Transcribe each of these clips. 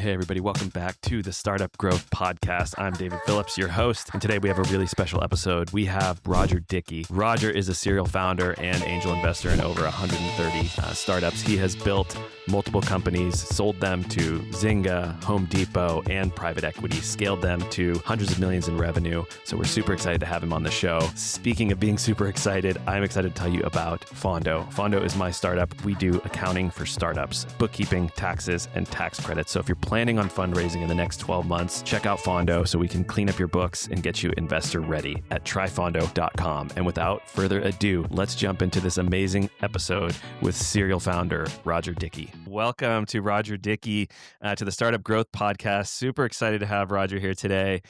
Hey, everybody. Welcome back to the Startup Growth Podcast. I'm David Phillips, your host. And today we have a really special episode. We have Roger Dickey. Roger is a serial founder and angel investor in over 130 startups. He has built multiple companies, sold them to Zynga, Home Depot, and private equity, scaled them to hundreds of millions in revenue. So we're super excited to have him on the show. Speaking of being super excited, I'm excited to tell you about Fondo. Fondo is my startup. We do accounting for startups, bookkeeping, taxes, and tax credits. So if you're planning on fundraising in the next 12 months, check out Fondo so we can clean up your books and get you investor ready at tryfondo.com. And without further ado, let's jump into this amazing episode with serial founder Roger Dickey. Welcome to Roger Dickey to the Startup Growth Podcast. Super excited to have Roger here today.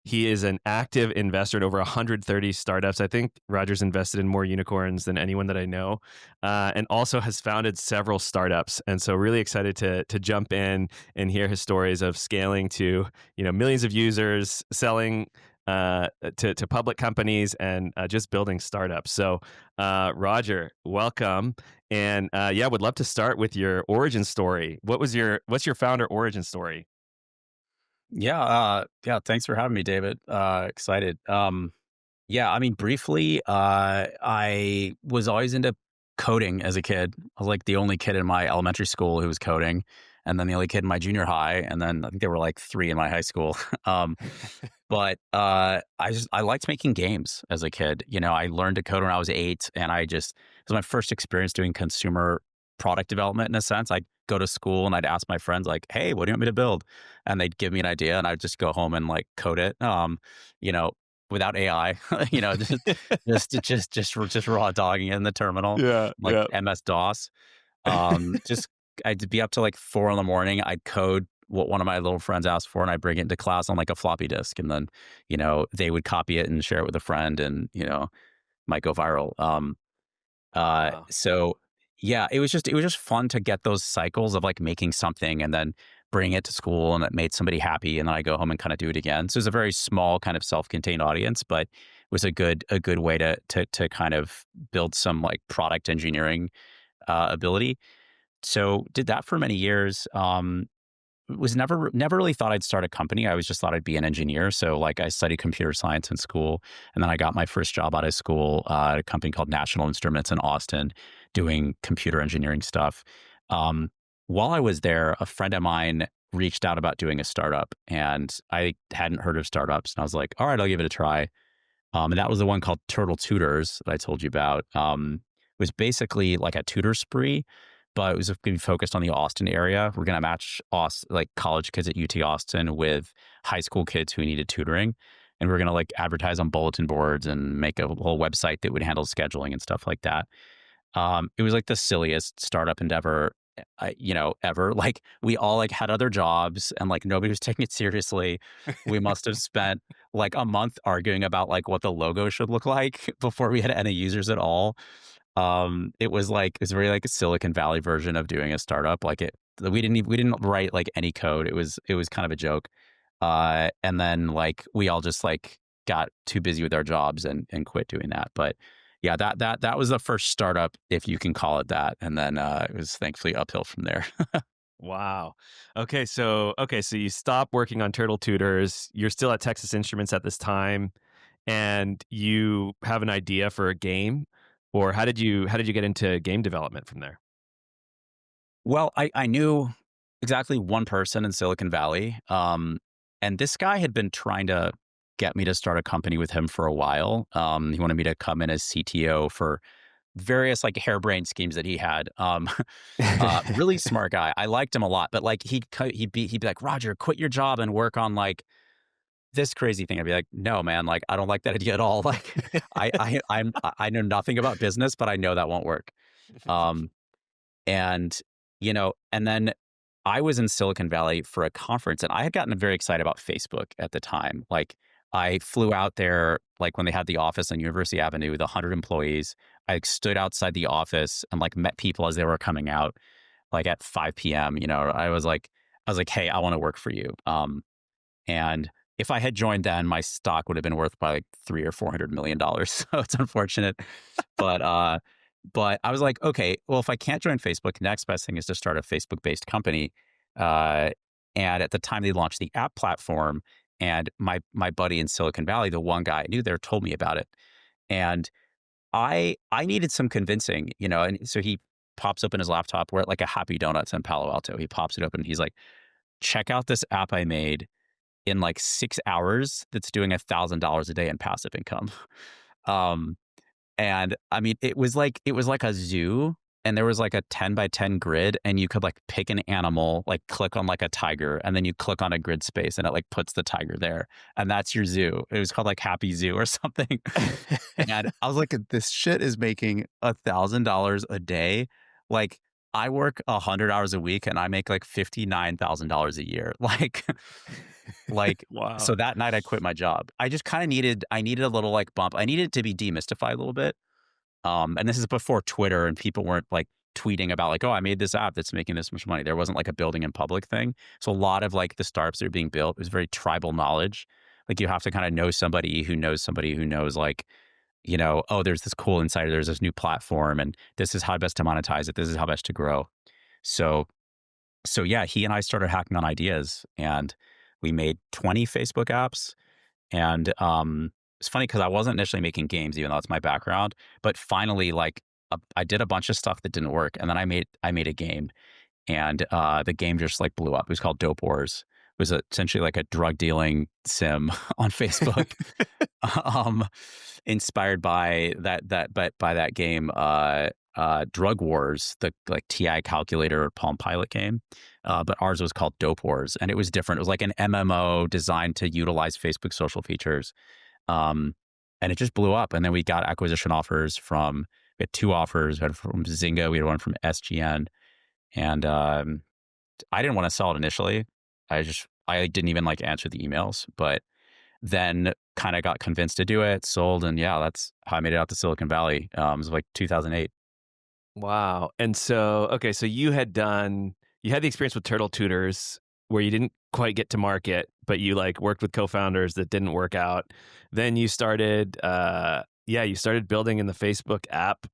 He is an active investor in over 130 startups. I think Roger's invested in more unicorns than anyone that I know, and also has founded several startups. And so really excited to jump in and hear his stories of scaling to millions of users, selling to public companies, and just building startups. So Roger, welcome. And would love to start with your origin story. What's your founder origin story? Yeah. Thanks for having me, David. Excited. Briefly, I was always into coding as a kid. I was like the only kid in my elementary school who was coding, and then the only kid in my junior high, and then I think there were like 3 in my high school. I liked making games as a kid. I learned to code when I was 8, and it was my first experience doing consumer product development in a sense. I'd go to school and I'd ask my friends like, hey, what do you want me to build? And they'd give me an idea and I'd just go home and like code it, without AI, just raw dogging it in the terminal, MS-DOS. I'd be up to like 4 a.m. I'd code what one of my little friends asked for and I'd bring it into class on like a floppy disk. And then, they would copy it and share it with a friend and, might go viral. Wow. Yeah, it was just fun to get those cycles of like making something and then bring it to school and it made somebody happy and then I go home and kind of do it again. So it was a very small kind of self-contained audience, but it was a good way to kind of build some like product engineering ability. So did that for many years. Was never really thought I'd start a company. I was just thought I'd be an engineer. So like I studied computer science in school, and then I got my first job out of school at a company called National Instruments in Austin, doing computer engineering stuff. While I was there, a friend of mine reached out about doing a startup, and I hadn't heard of startups, and I was like, all right, I'll give it a try. And that was the one called Turtle Tutors that I told you about. It was basically like a tutor spree, but it was going to be focused on the Austin area. We're going to match like college kids at UT Austin with high school kids who needed tutoring. And we're going to like advertise on bulletin boards and make a whole website that would handle scheduling and stuff like that. It was like the silliest startup endeavor, ever. Like we all like had other jobs and like nobody was taking it seriously. We must have spent like a month arguing about like what the logo should look like before we had any users at all. It was very like a Silicon Valley version of doing a startup. We didn't write like any code. It was kind of a joke. And then like we all just like got too busy with our jobs and quit doing that. But yeah, that was the first startup, if you can call it that. And then it was thankfully uphill from there. Wow. Okay, so you stop working on Turtle Tutors. You're still at Texas Instruments at this time, and you have an idea for a game. Or how did you get into game development from there? Well, I knew exactly one person in Silicon Valley. And this guy had been trying to get me to start a company with him for a while. He wanted me to come in as CTO for various like harebrained schemes that he had. Really smart guy. I liked him a lot, but like he'd be like, Roger, quit your job and work on like this crazy thing. I'd be like, no, man, like I don't like that idea at all. Like I know nothing about business, but I know that won't work. And and then I was in Silicon Valley for a conference, and I had gotten very excited about Facebook at the time. Like I flew out there, like when they had the office on University Avenue with 100 employees. I stood outside the office and like met people as they were coming out, like at 5 p.m. I was like, hey, I want to work for you. And if I had joined then, my stock would have been worth probably like $300 or $400 million. So it's unfortunate, but I was like, okay, well, if I can't join Facebook, next best thing is to start a Facebook-based company. And at the time they launched the app platform, and my buddy in Silicon Valley, the one guy I knew there, told me about it. And I needed some convincing, and so he pops open his laptop. We're at like a Happy Donuts in Palo Alto. He pops it open. He's like, check out this app I made in like 6 hours that's doing $1,000 a day in passive income. Um, and I mean, it was like a zoo, and there was like a 10 by 10 grid, and you could like pick an animal, like click on like a tiger, and then you click on a grid space, and it like puts the tiger there, and that's your zoo. It was called like Happy Zoo or something. And I was like, this shit is making $1,000 a day. Like, I work 100 hours a week, and I make like $59,000 a year. Like, Wow. so that night I quit my job. I just kind of I needed a little like bump. I needed to be demystified a little bit. And this is before Twitter, and people weren't like tweeting about like, oh, I made this app that's making this much money. There wasn't like a building in public thing. So a lot of like the startups that are being built, it was very tribal knowledge. Like, you have to kind of know somebody who knows somebody who knows, like, oh, there's this cool insider, there's this new platform, and this is how best to monetize it. This is how best to grow. So so yeah, he and I started hacking on ideas, and we made 20 Facebook apps. And it's funny because I wasn't initially making games, even though it's my background. But finally, like, I did a bunch of stuff that didn't work, and then I made a game, and the game just like blew up. It was called Dope Wars. It was essentially like a drug dealing sim on Facebook, um, inspired by but by that game, Drug Wars, the like TI calculator Palm Pilot game. But ours was called Dope Wars, and it was different. It was like an MMO designed to utilize Facebook social features. Um, and it just blew up. And then we got acquisition offers we had 2 offers. We had from Zynga, we had one from SGN. And I didn't want to sell it initially. I didn't even like answer the emails, but then kind of got convinced to do it, sold, and yeah, that's how I made it out to Silicon Valley. It was like 2008. Wow. And so, okay, so you had the experience with Turtle Tutors where you didn't quite get to market, but you like worked with co-founders that didn't work out. Then you started, you started building in the Facebook app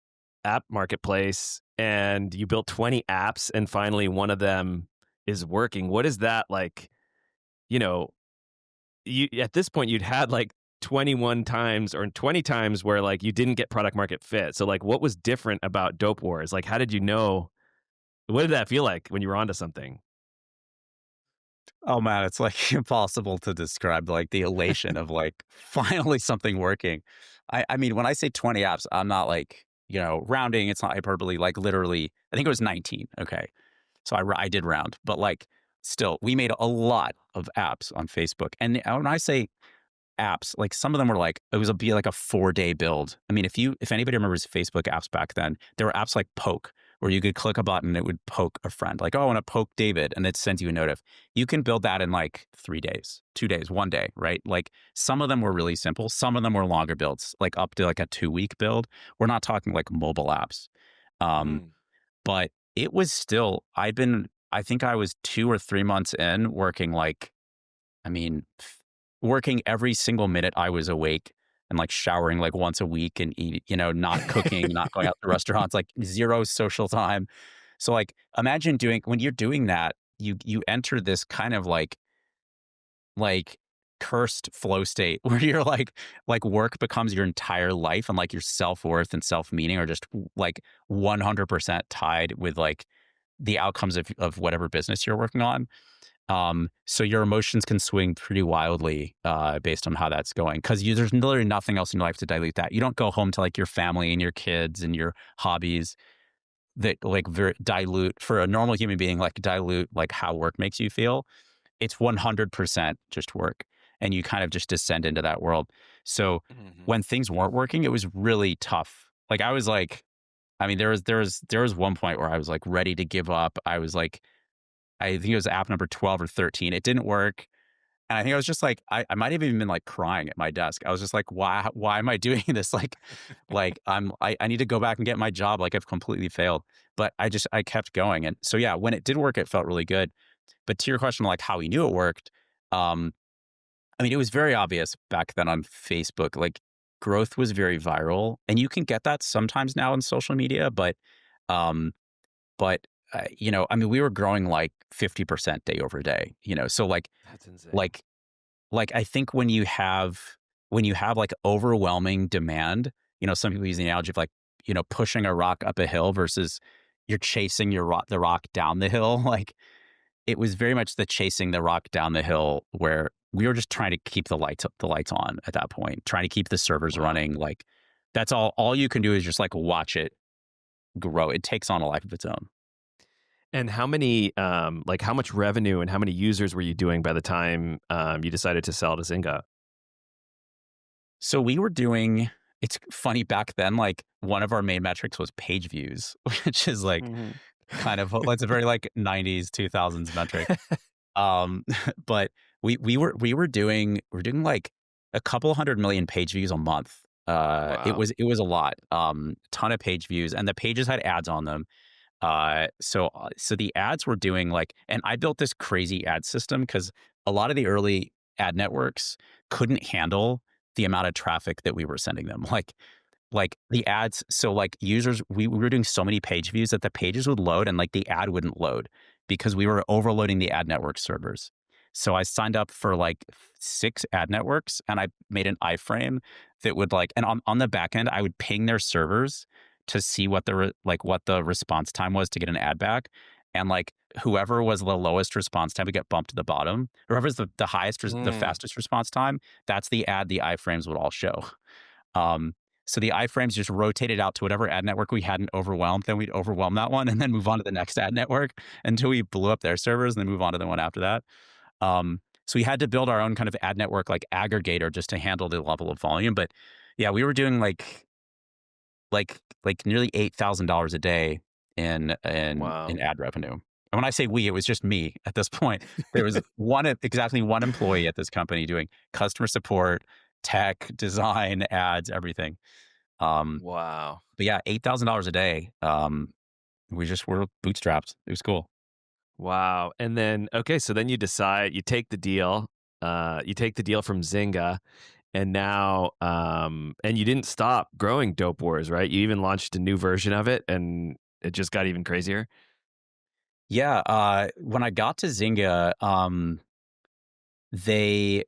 marketplace, and you built 20 apps, and finally one of them is working. What is that like? You at this point you'd had like 21 times or 20 times where like you didn't get product market fit. So like, what was different about Dope Wars? Like, how did you know? What did that feel like when you were onto something? Oh man, it's like impossible to describe, like the elation of like finally something working. I mean, when I say 20 apps, I'm not like, rounding, it's not hyperbole, like literally, I think it was 19. Okay. So I did round, but like still, we made a lot of apps on Facebook. And when I say apps, like some of them were like, be like a 4-day build. I mean, if anybody remembers Facebook apps back then, there were apps like Poke, where you could click a button and it would poke a friend. Like, oh, I want to poke David, and it sends you a notif. You can build that in like 3 days, 2 days, 1 day, right? Like, some of them were really simple. Some of them were longer builds, like up to like a 2-week build. We're not talking like mobile apps. Um, but it was still, I think I was 2 or 3 months in working like, I mean, working every single minute I was awake, and like showering like once a week, and eat, not cooking, not going out to restaurants, like zero social time. So like, imagine when you're doing that, you enter this kind of like cursed flow state where you're like work becomes your entire life, and like your self-worth and self-meaning are just like 100% tied with like the outcomes of whatever business you're working on. So your emotions can swing pretty wildly based on how that's going, because there's literally nothing else in your life to dilute that. You don't go home to like your family and your kids and your hobbies that like dilute, for a normal human being, like dilute like how work makes you feel. It's 100% just work, and you kind of just descend into that world. So when things weren't working, it was really tough. Like, I was like, I mean, there was one point where I was like ready to give up. I was like, I think it was app number 12 or 13. It didn't work. And I think I was just like, I might have even been like crying at my desk. I was just like, why am I doing this? I need to go back and get my job. Like, I've completely failed. But I kept going. And so, yeah, when it did work, it felt really good. But to your question, like how we knew it worked, I mean, it was very obvious back then on Facebook. Like, growth was very viral, and you can get that sometimes now on social media, but I mean, we were growing like 50% day over day, so That's insane. like, I think when you have like overwhelming demand, some people use the analogy of like, pushing a rock up a hill versus you're chasing the rock down the hill. Like it was very much the chasing the rock down the hill where we were just trying to keep the lights on at that point, trying to keep the servers Wow. running. Like that's all you can do is just like watch it grow. It takes on a life of its own. And how many, like, how much revenue and how many users were you doing by the time you decided to sell to Zynga? So we were doing, it's funny back then, like one of our main metrics was page views, which is like Mhm. kind of, it's a very like 90s, 2000s metric. Um, but we're doing like a couple 100 million page views a month. Wow. It was a lot, ton of page views, and the pages had ads on them. So the ads were doing like, and I built this crazy ad system because a lot of the early ad networks couldn't handle the amount of traffic that we were sending them. Like the ads, so like users, we were doing so many page views that the pages would load and like the ad wouldn't load because we were overloading the ad network servers. So I signed up for like 6 ad networks and I made an iframe that would like, and on the back end, I would ping their servers to see what what the response time was to get an ad back. And like whoever was the lowest response time would get bumped to the bottom. Whoever's the highest, the Mm. fastest response time, that's the ad the iframes would all show. Um, so the iframes just rotated out to whatever ad network we hadn't overwhelmed. Then we'd overwhelm that one and then move on to the next ad network until we blew up their servers and then move on to the one after that. So we had to build our own kind of ad network like aggregator just to handle the level of volume. But yeah, we were doing like nearly $8,000 a day in Wow. ad revenue. And when I say we, it was just me at this point. There was exactly one employee at this company doing customer support, tech, design, ads, everything. Um, Wow. but yeah, $8,000 a day. We just were bootstrapped. It was cool. Wow. And then, okay, so then you decide, you take the deal from Zynga, and now, and you didn't stop growing Dope Wars, right? You even launched a new version of it, and it just got even crazier. Yeah. When I got to Zynga, they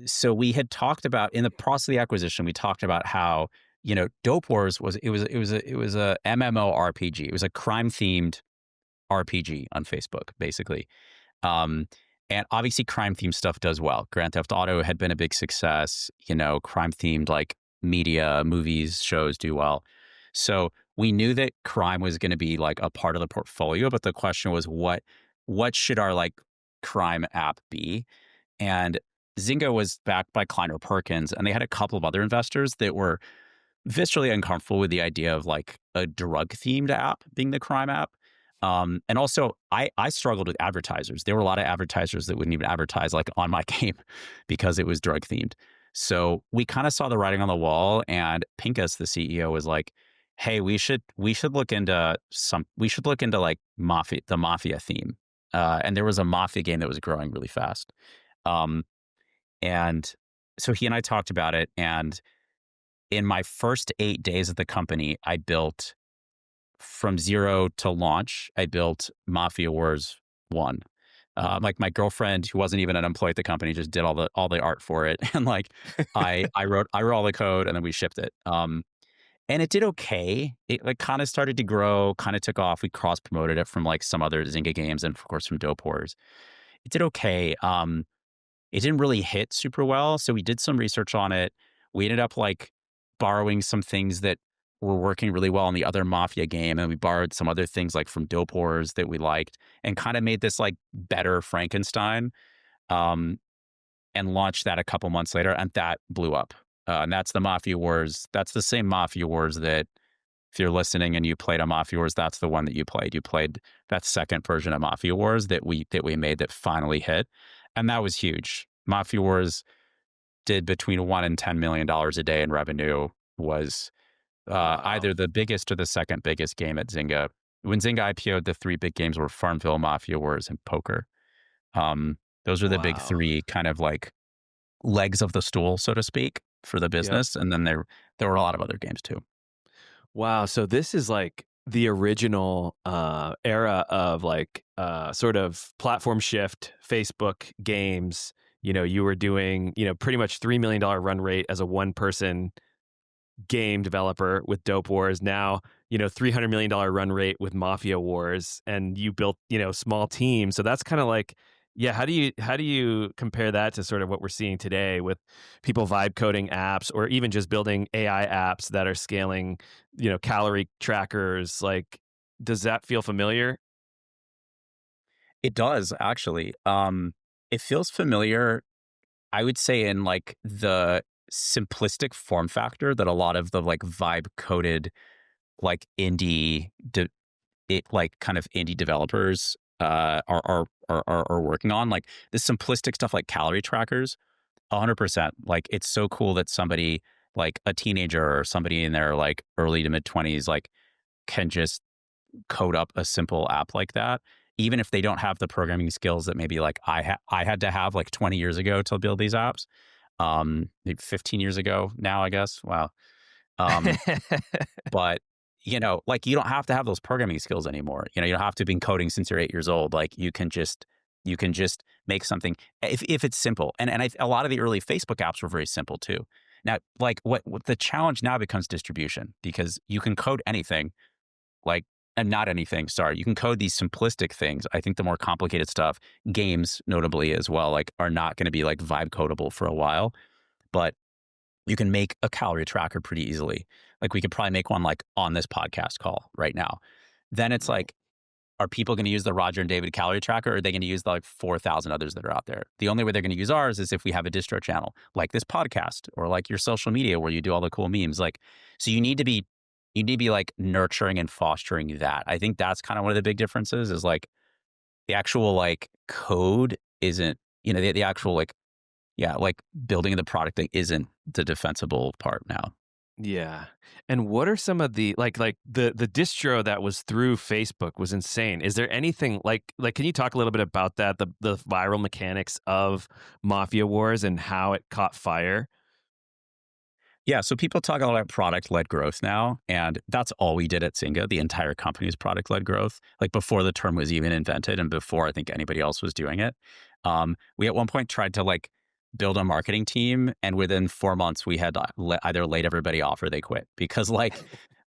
so we had talked about in the process of the acquisition, we talked about how, Dope Wars it was a MMO RPG. It was a crime themed RPG on Facebook, basically. Um, and obviously crime themed stuff does well. Grand Theft Auto had been a big success, crime themed like media, movies, shows do well. So we knew that crime was going to be like a part of the portfolio, but the question was what should our like crime app be? And Zynga was backed by Kleiner Perkins, and they had a couple of other investors that were viscerally uncomfortable with the idea of like a drug themed app being the crime app. And also, I struggled with advertisers. There were a lot of advertisers that wouldn't even advertise like on my game because it was drug themed. So we kind of saw the writing on the wall, and Pincus, the CEO, was like, "Hey, we should look into like the mafia theme." And there was a mafia game that was growing really fast. Um, and so he and I talked about it, and in my first 8 days at the company, I built from zero to launch. I built Mafia Wars 1. Like my girlfriend, who wasn't even an employee at the company, just did all the art for it, and like I wrote all the code, and then we shipped it. And it did okay. It like kind of started to grow, kind of took off. We cross promoted it from like some other Zynga games, and of course from Dope Wars. It did okay. It didn't really hit super well, so we did some research on it. We ended up like borrowing some things that were working really well in the other Mafia game, and we borrowed some other things like from Dope Wars that we liked, and kind of made this like better Frankenstein, um, and launched that a couple months later, and that blew up. And that's the Mafia Wars. That's the same Mafia Wars that if you're listening and you played a Mafia Wars, that's the one that you played. You played that second version of Mafia Wars that we made that finally hit, and that was huge. Mafia Wars did between $1 and $10 million a day in revenue. Was Wow. either the biggest or the second biggest game at Zynga. When Zynga IPO'd, the 3 big games were Farmville, Mafia Wars, and Poker. Those are the big Wow. 3 kind of like legs of the stool, so to speak, for the Yep. business. And then there were a lot of other games too. Wow. So this is like the original era of like sort of platform shift, Facebook games, you were doing, pretty much $3 million run rate as a one person game developer with Dope Wars. Now, $300 million run rate with Mafia Wars, and you built, small teams. So that's kind of like, yeah, how do you compare that to sort of what we're seeing today with people vibe coding apps or even just building AI apps that are scaling, calorie trackers? Like, does that feel familiar? It does actually. It feels familiar, I would say, in like the simplistic form factor that a lot of the like vibe coded like like kind of indie developers are working on, like the simplistic stuff like calorie trackers. 100%. Like it's so cool that somebody like a teenager or somebody in their like early to mid 20s like can just code up a simple app like that, even if they don't have the programming skills that maybe like I had to have like 20 years ago to build these apps. Maybe 15 years ago now, I guess. Wow. Um, but like you don't have to have those programming skills anymore. You don't have to have been coding since you're 8 years old. Like you can just make something if it's simple. And a lot of the early Facebook apps were very simple too. Now, like what the challenge now becomes distribution, because you can code anything, like, and not anything, sorry. You can code these simplistic things. I think the more complicated stuff, games notably as well, like are not going to be like vibe codable for a while. But you can make a calorie tracker pretty easily. Like we could probably make one like on this podcast call right now. Then it's like, are people going to use the Roger and David calorie tracker, or are they going to use the like 4,000 others that are out there? The only way they're going to use ours is if we have a distro channel like this podcast or like your social media where you do all the cool memes. Like, so you need to be like nurturing and fostering that. I think that's kind of one of the big differences is like the actual like code isn't, the actual like, yeah, like building the product thing isn't the defensible part now. Yeah. And what are some of the like the distro that was through Facebook was insane. Is there anything like can you talk a little bit about that, the viral mechanics of Mafia Wars and how it caught fire? Yeah, so people talk a lot about product-led growth now, and that's all we did at Zynga. The entire company is product-led growth, like before the term was even invented and before I think anybody else was doing it. We at one point tried to like build a marketing team, and within 4 months we had either laid everybody off or they quit because like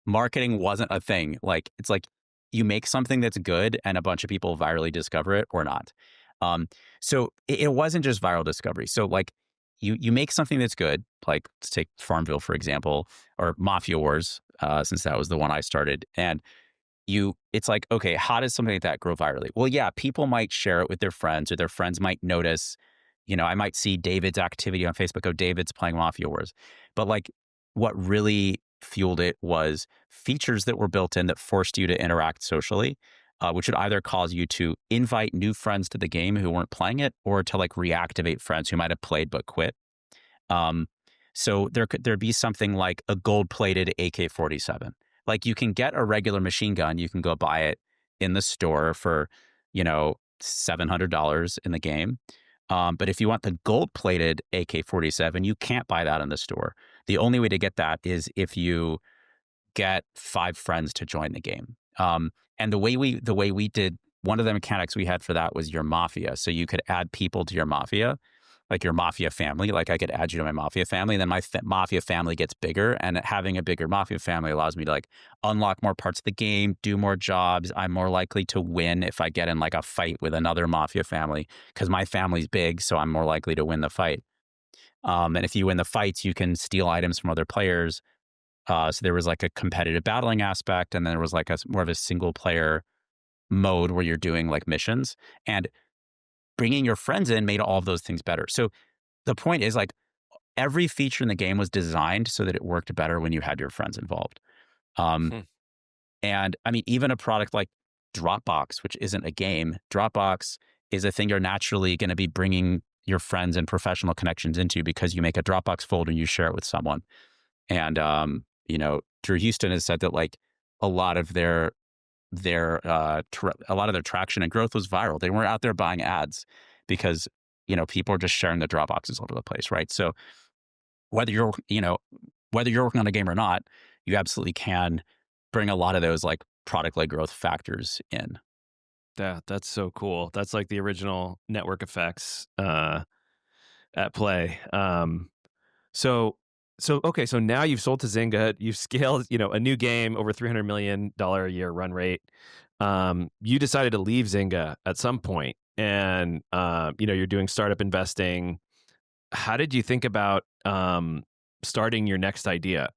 marketing wasn't a thing. Like it's like you make something that's good and a bunch of people virally discover it or not. So it wasn't just viral discovery. So like you make something that's good, like let's take Farmville, for example, or Mafia Wars, since that was the one I started. And it's like, okay, how does something like that grow virally? Well, yeah, people might share it with their friends or their friends might notice, I might see David's activity on Facebook. Oh, David's playing Mafia Wars. But like what really fueled it was features that were built in that forced you to interact socially, which would either cause you to invite new friends to the game who weren't playing it or to like reactivate friends who might have played but quit. Um, so there'd be something like a gold-plated AK-47. Like you can get a regular machine gun, you can go buy it in the store for, $700 in the game. But if you want the gold-plated AK-47, you can't buy that in the store. The only way to get that is if you get 5 friends to join the game. And the way we did, one of the mechanics we had for that was your Mafia. So you could add people to your Mafia, like your Mafia family. Like I could add you to my Mafia family, and then my Mafia family gets bigger. And having a bigger Mafia family allows me to like unlock more parts of the game, do more jobs. I'm more likely to win if I get in like a fight with another Mafia family because my family's big, so I'm more likely to win the fight. And if you win the fights, you can steal items from other players. So there was like a competitive battling aspect, and then there was like more of a single player mode where you're doing like missions, and bringing your friends in made all of those things better. So the point is like every feature in the game was designed so that it worked better when you had your friends involved. Um, Hmm. and I mean, even a product like Dropbox, which isn't a game, Dropbox is a thing you're naturally going to be bringing your friends and professional connections into because you make a Dropbox folder and you share it with someone. And Drew Houston has said that like a lot of their a lot of their traction and growth was viral. They weren't out there buying ads because people are just sharing the Dropboxes all over the place, right? So whether you're working on a game or not, you absolutely can bring a lot of those like product-led growth factors in. Yeah, that's so cool. That's like the original network effects at play. So okay, so now you've sold to Zynga, you've scaled, a new game over $300 million a year run rate. You decided to leave Zynga at some point, and you're doing startup investing. How did you think about starting your next idea?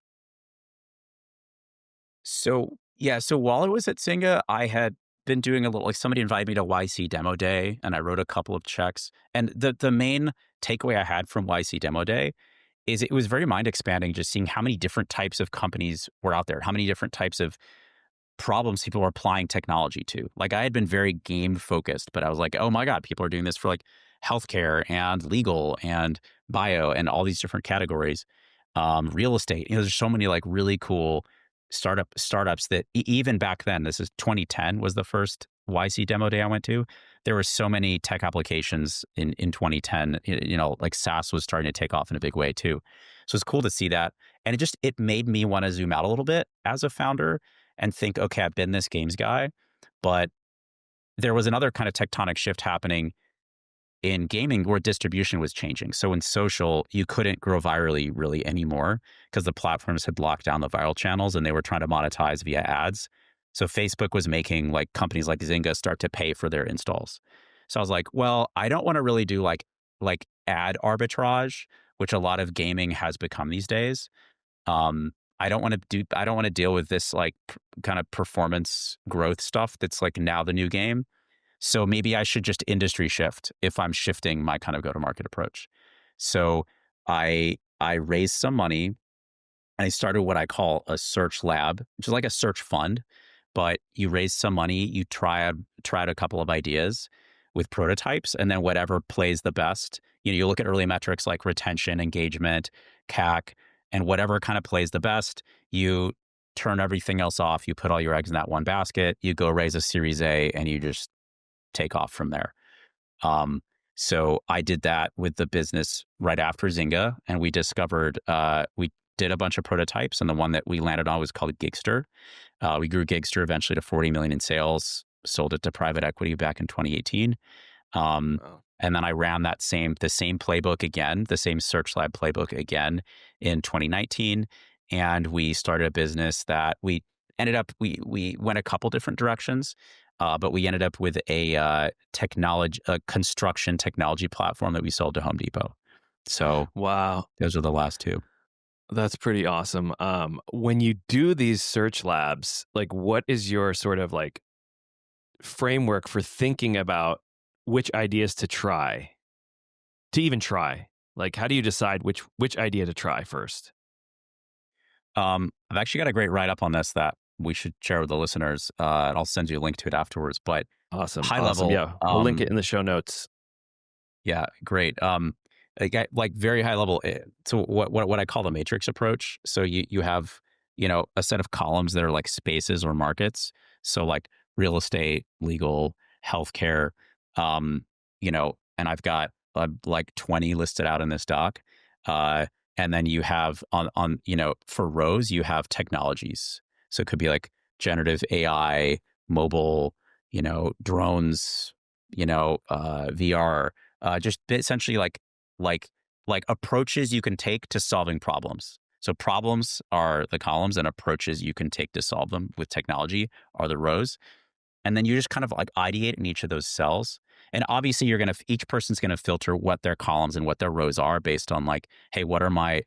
So yeah, so while I was at Zynga, I had been doing a little like somebody invited me to YC Demo Day, and I wrote a couple of checks. And the main takeaway I had from YC Demo Day is it was very mind expanding, just seeing how many different types of companies were out there, how many different types of problems people are applying technology to. Like I had been very game focused, but I was like, oh my God, people are doing this for like healthcare and legal and bio and all these different categories. Real estate. There's so many like really cool startups that even back then, this is 2010 was the first YC demo day I went to. There were so many tech applications in 2010. Like SaaS was starting to take off in a big way too. So it's cool to see that, and it made me want to zoom out a little bit as a founder and think, okay, I've been this games guy, but there was another kind of tectonic shift happening in gaming where distribution was changing. So in social, you couldn't grow virally really anymore because the platforms had locked down the viral channels and they were trying to monetize via ads. So Facebook was making like companies like Zynga start to pay for their installs. So I was like, well, I don't want to really do like ad arbitrage, which a lot of gaming has become these days. I don't want to deal with this like kind of performance growth stuff that's like now the new game. So maybe I should just industry shift if I'm shifting my kind of go-to-market approach. So I raised some money and I started what I call a search lab, which is like a search fund. But you raise some money, you try out a couple of ideas with prototypes, and then whatever plays the best. You look at early metrics like retention, engagement, CAC, and whatever kind of plays the best, you turn everything else off. You put all your eggs in that one basket. You go raise a Series A, and you just take off from there. So I did that with the business right after Zynga, and we discovered we did a bunch of prototypes, and the one that we landed on was called Gigster. We grew Gigster eventually to 40 million in sales, sold it to private equity back in 2018. Wow. And then I ran the same playbook again, the same Search Lab playbook again in 2019. And we started a business that we went a couple different directions. But we ended up with a construction technology platform that we sold to Home Depot. So Wow. those are the last two. That's pretty awesome. When you do these search labs, like what is your sort of like framework for thinking about which ideas to even try? Like how do you decide which idea to try first? I've actually got a great write-up on this that we should share with the listeners. And I'll send you a link to it afterwards. But Awesome. high Awesome. level, Yeah. We'll link it in the show notes. yeah, great. Like very high level. So what I call the matrix approach. So you have a set of columns that are like spaces or markets. So like real estate, legal, healthcare. And I've got like 20 listed out in this doc. And then you have on for rows you have technologies. So it could be like generative AI, mobile, drones, VR. Just essentially like approaches you can take to solving problems. So problems are the columns, and approaches you can take to solve them with technology are the rows. And then you just kind of like ideate in each of those cells. And obviously each person's going to filter what their columns and what their rows are based on like, hey, what are my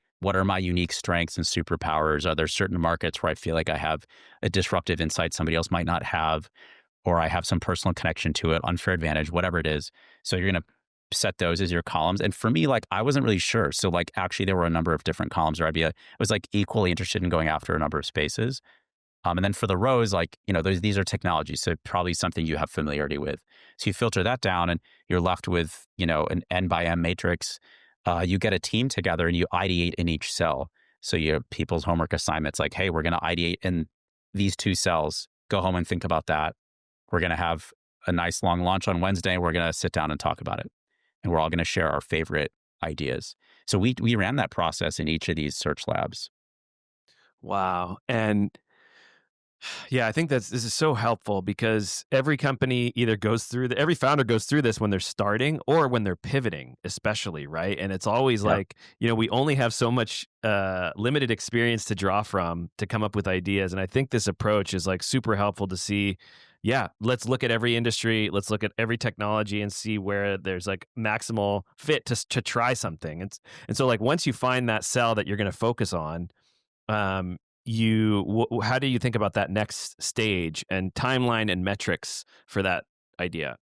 unique strengths and superpowers? Are there certain markets where I feel like I have a disruptive insight somebody else might not have, or I have some personal connection to it, unfair advantage, whatever it is. So you're going to set those as your columns. And for me, like I wasn't really sure. So like actually there were a number of different columns where I was like equally interested in going after a number of spaces. And then for the rows, like, these are technologies, so probably something you have familiarity with. So you filter that down and you're left with, an N by M matrix. You get a team together and you ideate in each cell. So your people's homework assignments like, hey, we're going to ideate in these two cells. Go home and think about that. We're going to have a nice long lunch on Wednesday. And we're going to sit down and talk about it. And we're all going to share our favorite ideas. So we ran that process in each of these search labs. Wow. And Yeah, I think this is so helpful because every company either goes through every founder goes through this when they're starting or when they're pivoting, especially, right? And it's always Yeah. like, we only have so much limited experience to draw from to come up with ideas. And I think this approach is like super helpful to see. Yeah, let's look at every industry, let's look at every technology and see where there's like maximal fit to try something. And so like once you find that cell that you're going to focus on, um, how do you think about that next stage and timeline and metrics for that idea?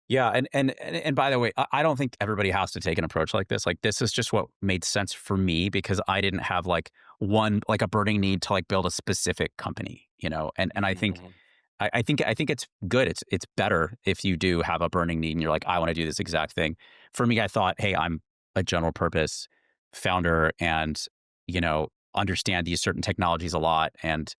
Yeah, and by the way, I don't think everybody has to take an approach like this. Like this is just what made sense for me because I didn't have like a burning need to like build a specific company, And I think Mhm. I think it's good. It's better if you do have a burning need and you're like, I want to do this exact thing. For me, I thought, hey, I'm a general purpose founder and, understand these certain technologies a lot. And,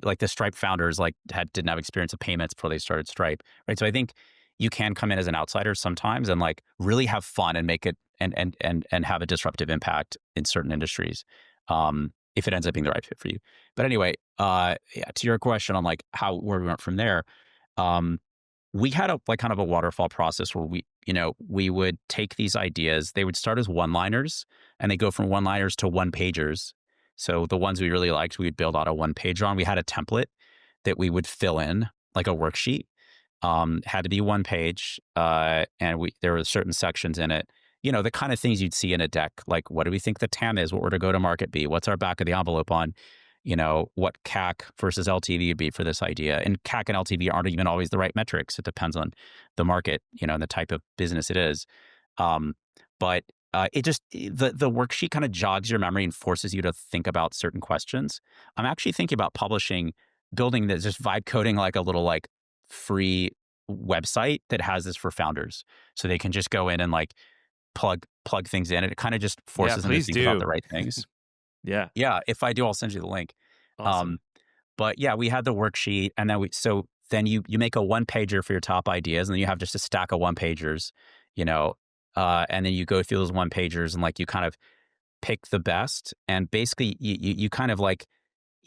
like the Stripe founders like didn't have experience of payments before they started Stripe. Right. So I think you can come in as an outsider sometimes and like really have fun and make it and have a disruptive impact in certain industries. If it ends up being the right fit for you. But anyway, yeah, to your question on like where we went from there, um, we had a like kind of a waterfall process where we would take these ideas. They would start as one-liners, and they go from one-liners to one-pagers. So the ones we really liked, we would build out a one-pager on. We had a template that we would fill in like a worksheet. Had to be one page, and there were certain sections in it. The kind of things you'd see in a deck, like what do we think the TAM is? What would our go to market be? What's our back of the envelope on? What CAC versus LTV would be for this idea. And CAC and LTV aren't even always the right metrics. It depends on the market, and the type of business it is. Um, but it just the worksheet kind of jogs your memory and forces you to think about certain questions. I'm actually thinking about building this, just vibe coding like a little like free website that has this for founders, so they can just go in and like plug things in, and it kind of just Yeah, forces them to please think about do. the right things. Yeah, Yeah, if I do, I'll send you the link. awesome. Um, but yeah, we had the worksheet, and then you make a one pager for your top ideas, and then you have just a stack of one pagers, you know, and then you go through those one pagers and like you kind of pick the best, and basically you kind of like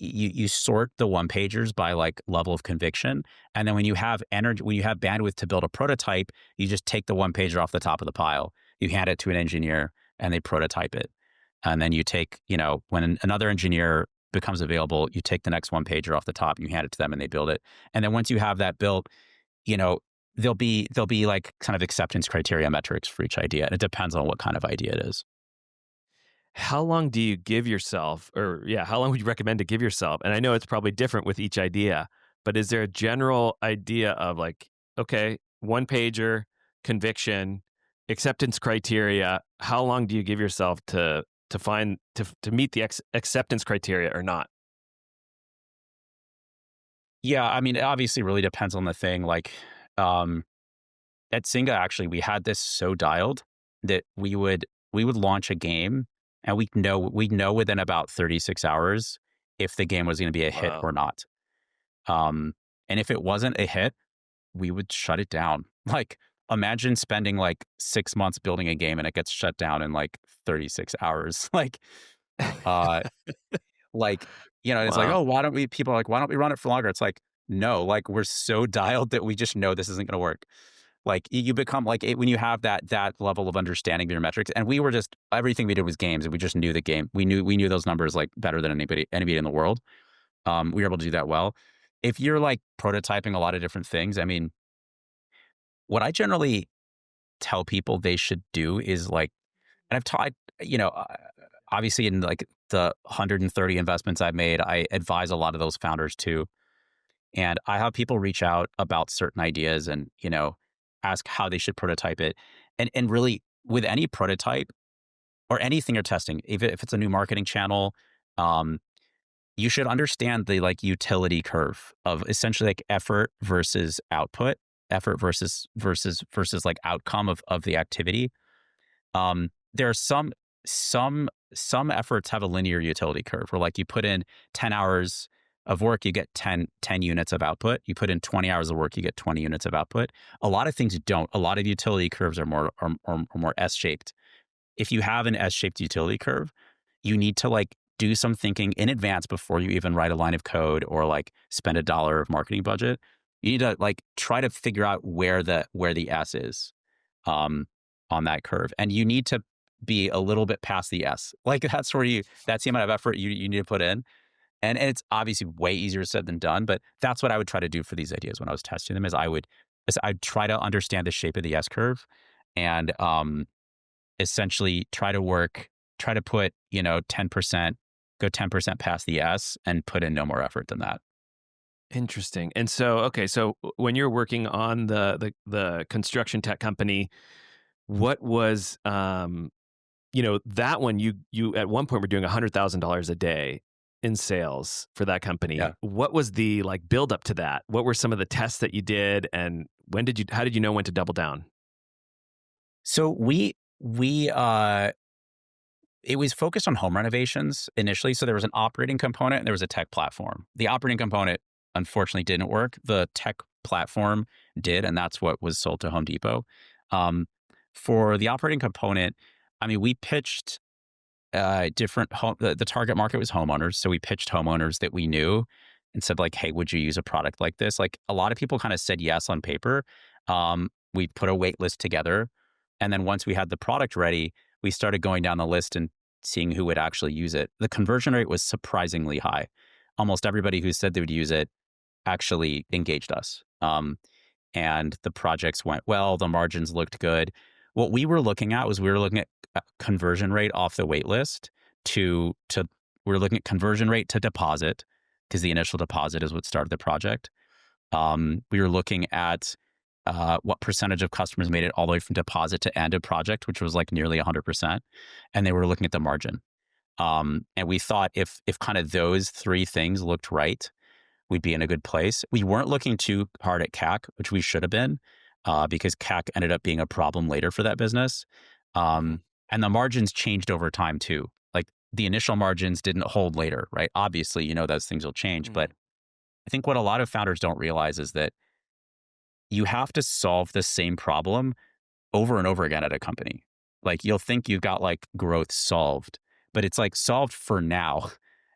you sort the one pagers by like level of conviction, and then when you have energy, when you have bandwidth to build a prototype, you just take the one pager off the top of the pile, you hand it to an engineer, and they prototype it. And then you take, when another engineer becomes available, you take the next one pager off the top, and you hand it to them, and they build it. And then once you have that built, you know, there'll be like kind of acceptance criteria metrics for each idea. And it depends on what kind of idea it is. How long do you give yourself, or yeah, how long would you recommend to give yourself? And I know it's probably different with each idea, but is there a general idea of like, okay, one pager, conviction, acceptance criteria? How long do you give yourself to meet the acceptance criteria or not? Yeah, I mean, it obviously really depends on the thing. Like, um, at Zynga, actually, we had this so dialed that we would launch a game, and we'd know within about 36 hours if the game was going to be a hit Wow. or not. Um, and if it wasn't a hit, we would shut it down. Like, imagine spending like 6 months building a game and it gets shut down in like 36 hours. Uh, like, it's like, Wow. oh, why don't we? People are like, why don't we run it for longer? It's like, no, like we're so dialed that we just know this isn't going to work. Like you become like when you have that level of understanding of your metrics. And we were just everything we did was games, and we just knew the game. We knew those numbers like better than anybody in the world. We were able to do that well. If you're like prototyping a lot of different things, I mean, what I generally tell people they should do is like, and I've taught, you know, uh, obviously in like the 130 investments I've made, I advise a lot of those founders too. And I have people reach out about certain ideas and, ask how they should prototype it. And really with any prototype or anything you're testing, even if it's a new marketing channel, um, you should understand the like utility curve of essentially like effort versus output, effort versus like outcome of the activity. There are some efforts have a linear utility curve where like you put in 10 hours of work, you get ten units of output. You put in 20 hours of work, you get 20 units of output. A lot of things don't. A lot of utility curves are more S-shaped. If you have an S-shaped utility curve, you need to like do some thinking in advance before you even write a line of code or like spend $1 of marketing budget. You need to like try to figure out where the S is on that curve. And you need to be a little bit past the S. Like that's the amount of effort you need to put in. And it's obviously way easier said than done, but that's what I would try to do for these ideas when I was testing them I'd try to understand the shape of the S curve and essentially try to put, 10%, go 10% past the S and put in no more effort than that. Interesting. And so, okay, so when you're working on the construction tech company, what was, that one you at one point were doing $100,000 a day in sales for that company. Yeah. What was the like build up to that? What were some of the tests that you did, and how did you know when to double down? So it was focused on home renovations initially. So there was an operating component and there was a tech platform. The operating component unfortunately didn't work. The tech platform did, and that's what was sold to Home Depot. For the operating component, I mean, we pitched the target market was homeowners. So we pitched homeowners that we knew and said like, hey, would you use a product like this? Like a lot of people kind of said yes on paper. We put a wait list together. And then once we had the product ready, we started going down the list and seeing who would actually use it. The conversion rate was surprisingly high. Almost everybody who said they would use it actually engaged us. And the projects went well, the margins looked good. What we were looking at was conversion rate off the wait list we were looking at conversion rate to deposit, because the initial deposit is what started the project. We were looking at what percentage of customers made it all the way from deposit to end of project, which was like nearly 100%. And they were looking at the margin. And we thought if kind of those three things looked right, we'd be in a good place. We weren't looking too hard at CAC, which we should have been, because CAC ended up being a problem later for that business. And the margins changed over time too. Like the initial margins didn't hold later, right? Obviously, those things will change. But I think what a lot of founders don't realize is that you have to solve the same problem over and over again at a company. Like you'll think you've got like growth solved, but it's like solved for now.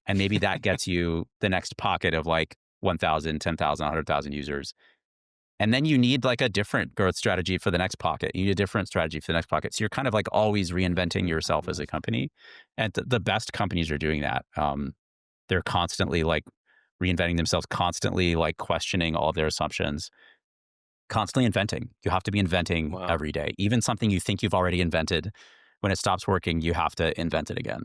And maybe that gets you the next pocket of like 1,000, 10,000, 100,000 users. And then you need like a different growth strategy for the next pocket. You need a different strategy for the next pocket. So you're kind of like always reinventing yourself as a company. And the best companies are doing that. They're constantly like reinventing themselves, constantly like questioning all of their assumptions, constantly inventing. You have to be inventing every day. Even something you think you've already invented, when it stops working, you have to invent it again.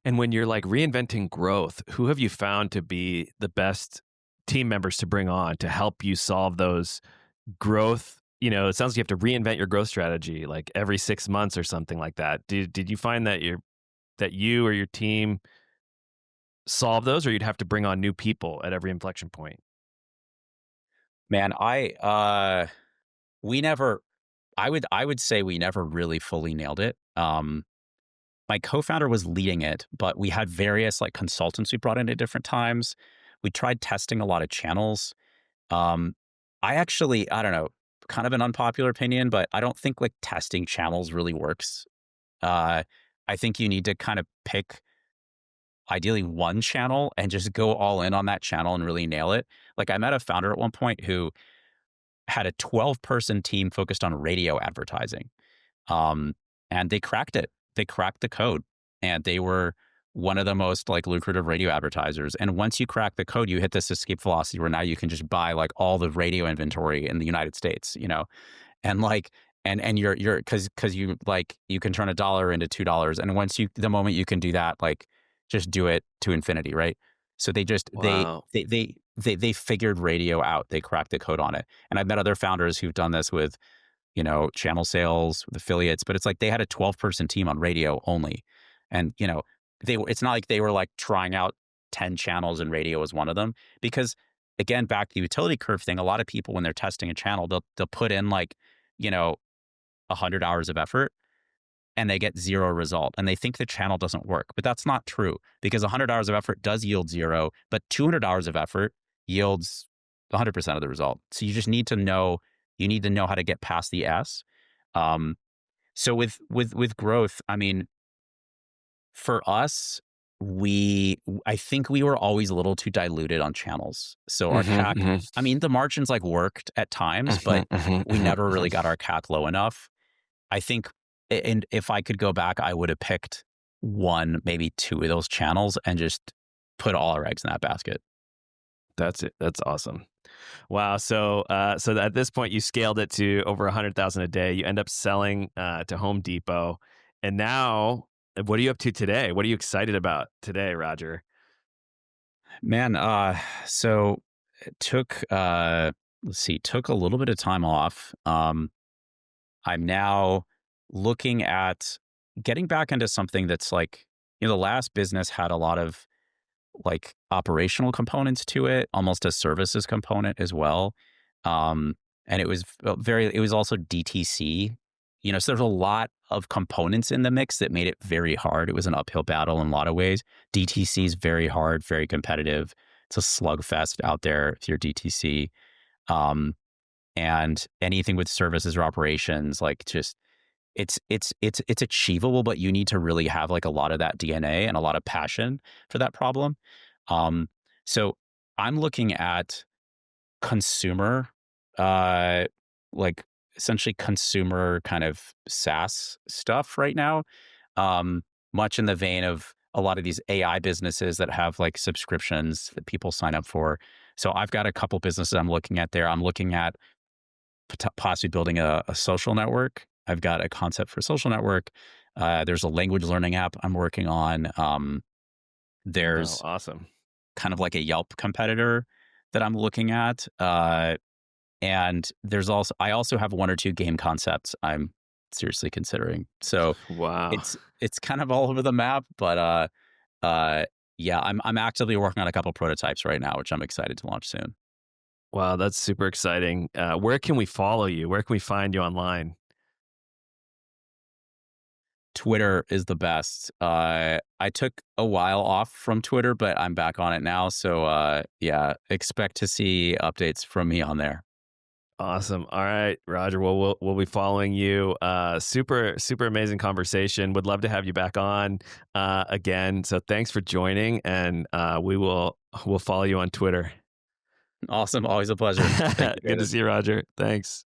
And when you're like reinventing growth, who have you found to be the best team members to bring on to help you solve those growth? It sounds like you have to reinvent your growth strategy like every 6 months or something like that. Did you find that you or your team solve those, or you'd have to bring on new people at every inflection point? Man, I would say we never really fully nailed it. My co-founder was leading it, but we had various like consultants we brought in at different times. We tried testing a lot of channels. I don't know, kind of an unpopular opinion, but I don't think like testing channels really works. I think you need to kind of pick ideally one channel and just go all in on that channel and really nail it. Like I met a founder at one point who had a 12-person team focused on radio advertising. And they cracked it. They cracked the code, and they were one of the most like lucrative radio advertisers. And once you crack the code, you hit this escape velocity where now you can just buy like all the radio inventory in the United States, and like, and you're cause you like, you can turn $1 into $2. And the moment you can do that, like just do it to infinity. Right. So they just, they figured radio out. They cracked the code on it. And I've met other founders who've done this with, channel sales, with affiliates, but it's like they had a 12-person team on radio only. And, it's not like they were like trying out 10 channels and radio was one of them. Because again, back to the utility curve thing, a lot of people, when they're testing a channel, they'll put in like, 100 hours of effort and they get zero result. And they think the channel doesn't work. But that's not true, because 100 hours of effort does yield zero, but 200 hours of effort yields 100% of the result. So you just need to know how to get past the S. So with growth, I mean, for us, I think we were always a little too diluted on channels. So our Hmm. CAC, Hmm. I mean, the margins like worked at times, but we never really got our CAC low enough. I think, and if I could go back, I would have picked one, maybe two of those channels and just put all our eggs in that basket. That's it. That's awesome. Wow. So at this point, you scaled it to over 100,000 a day. You end up selling to Home Depot, and now, what are you up to today? What are you excited about today, Roger? Man, so it took let's see, took a little bit of time off. I'm now looking at getting back into something that's like, the last business had a lot of like operational components to it, almost a services component as well. Um, and it was also DTC, so there's a lot of components in the mix that made it very hard. It was an uphill battle in a lot of ways. DTC is very hard, very competitive. It's a slugfest out there if you're DTC. Um, and anything with services or operations, like just it's achievable, but you need to really have like a lot of that DNA and a lot of passion for that problem. Um, so I'm looking at consumer, uh, like essentially consumer kind of SaaS stuff right now. Um, Much in the vein of a lot of these AI businesses that have like subscriptions that people sign up for. So I've got a couple businesses I'm looking at there. I'm looking at possibly building a social network. I've got a concept for a social network. There's a language learning app I'm working on. Oh, There's awesome. kind of like a Yelp competitor that I'm looking at. And I also have one or two game concepts I'm seriously considering. So Wow. it's kind of all over the map, but yeah, I'm actively working on a couple prototypes right now, which I'm excited to launch soon. Wow, that's super exciting. Where can we follow you? Where can we find you online? Twitter is the best. I took a while off from Twitter, but I'm back on it now. So yeah, expect to see updates from me on there. Awesome. All right, Roger. Well, we'll be following you. Super amazing conversation. Would love to have you back on again. So thanks for joining, and we'll follow you on Twitter. Awesome. Always a pleasure. Thank you, Good to David. see you, Roger. Thanks.